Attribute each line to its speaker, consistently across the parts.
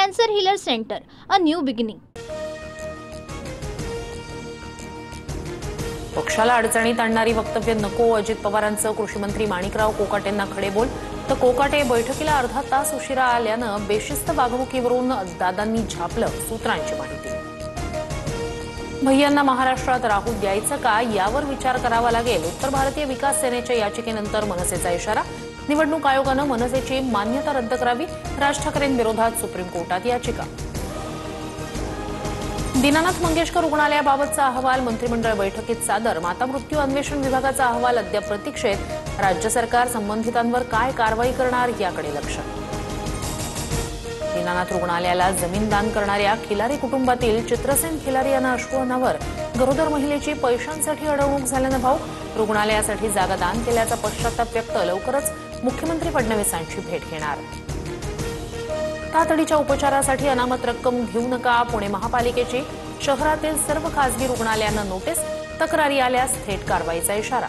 Speaker 1: Cancer Healer Center, a new beginning.
Speaker 2: पक्षाला अडचणीत आणणारी वक्तव्य नको. अजित पवारांचं कृषी मंत्री माणिकराव कोकाटेंना खडे बोल. तर कोकाटे बैठकीला अर्धा तास उशिरा आल्यानं बेशिस्त वागणुकीवरून दादांनी झापलं. सूत्रांची माहिती. भैयांना महाराष्ट्रात राहू द्यायचं का यावर विचार करावा लागेल. उत्तर भारतीय विकास सेनेच्या याचिकेनंतर मनसेचा इशारा. निवडणूक आयोगानं मनसेची मान्यता रद्द करावी. राज ठाकरेंविरोधात सुप्रीम कोर्टात याचिका. दीनानाथ मंगेशकर रुग्णालयाबाबतचा अहवाल मंत्रिमंडळ बैठकीत सादर. माता मृत्यू अन्वेषण विभागाचा अहवाल अद्याप प्रतीक्षेत. राज्य सरकार संबंधितांवर काय कारवाई करणार याकडे लक्ष. दीनानाथ रुग्णालयाला जमीन दान करणाऱ्या खिलारी कुटुंबातील चित्रसेन खिलारी यांना अश्रू अनावर. गरोदर महिलेची पैशांसाठी अडवणूक झाल्यानं भाऊ. रुग्णालयासाठी जागा दान केल्याचा पश्चाताप व्यक्त. लवकरच मुख्यमंत्री फडणवीसांची भेट घेणार. तातडीच्या उपचारासाठी अनामत रक्कम घेऊ नका. पुणे महापालिकेची शहरातील सर्व खासगी रुग्णालयांना नोटीस. तक्रारी आल्यास थेट कारवाईचा इशारा.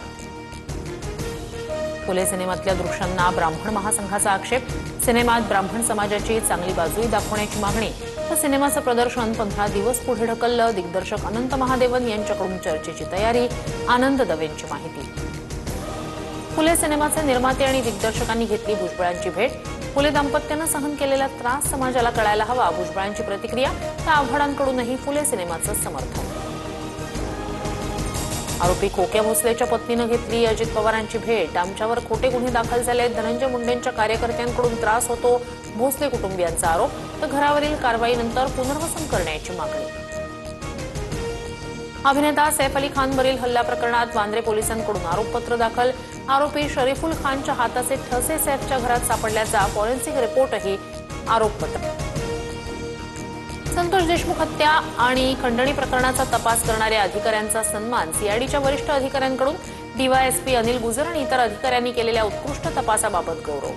Speaker 2: फुले सिनेमातल्या दृश्यांना ब्राह्मण महासंघाचा आक्षेप. सिनेमात ब्राह्मण समाजाची चांगली बाजूही दाखवण्याची मागणी. तर सिनेमाचं प्रदर्शन 15 दिवस पुढे ढकललं. दिग्दर्शक अनंत महादेवन यांच्याकडून चर्चेची तयारी. आनंद दवेंची माहिती. फुले सिनेमाचे निर्माते आणि दिग्दर्शकांनी घेतली भुजबळांची भेट. फुले दाम्पत्यानं सहन केलेला त्रास समाजाला कळायला हवा. भुजबळांची प्रतिक्रिया. तर आव्हाडांकडूनही फुले सिनेमाचं समर्थन. आरोपी खोक्या भोसलेच्या पत्नीनं घेतली अजित पवारांची भेट. आमच्यावर खोटे गुन्हे दाखल झाले. धनंजय मुंडेंच्या कार्यकर्त्यांकडून त्रास होतो. भोसले कुटुंबियांचा आरोप. तर घरावरील कारवाईनंतर पुनर्वसन करण्याची मागणी. अभिनेता सैफ अली खानवरील हल्ला प्रकरणात वांद्रे पोलिसांकडून आरोपपत्र दाखल. आरोपी शरीफुल खानच्या हाताचे ठसे सैफच्या घरात सापडल्याचा फॉरेन्सिक रिपोर्टही आरोपपत्र. संतोष देशमुख हत्या आणि खंडणी प्रकरणाचा तपास करणाऱ्या अधिकाऱ्यांचा सन्मान. सीआयडीच्या वरिष्ठ अधिकाऱ्यांकडून डीवायएसपी अनिल गुजर आणि इतर अधिकाऱ्यांनी केलेल्या उत्कृष्ट तपासाबाबत गौरव.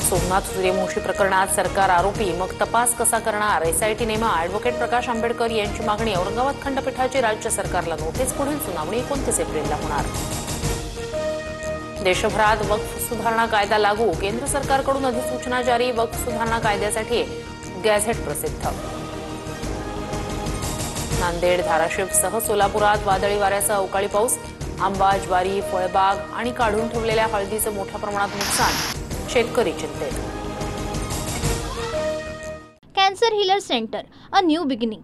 Speaker 2: सोमनाथ सूर्यवंशी प्रकरणात सरकार आरोपी मग तपास कसा करणार. एसआयटी नेमा. अॅडव्होकेट प्रकाश आंबेडकर यांची मागणी. औरंगाबाद खंडपीठाची राज्य सरकारला नोटीस. पुढील सुनावणी 29 एप्रिलला होणार. देशभरात वक्फ सुधारणा कायदा लागू. केंद्र सरकारकडून अधिसूचना जारी. वक्फ सुधारणा कायद्यासाठी गॅझेट प्रसिद्ध. नांदेड, धाराशिवसह सोलापुरात वादळी वाऱ्यासह अवकाळी पाऊस. आंबा, ज्वारी, फळबाग आणि काढून ठेवलेल्या हळदीचं मोठ्या प्रमाणात नुकसान. शेतकरी चिंतेत.
Speaker 1: Cancer Healer Center, a new beginning.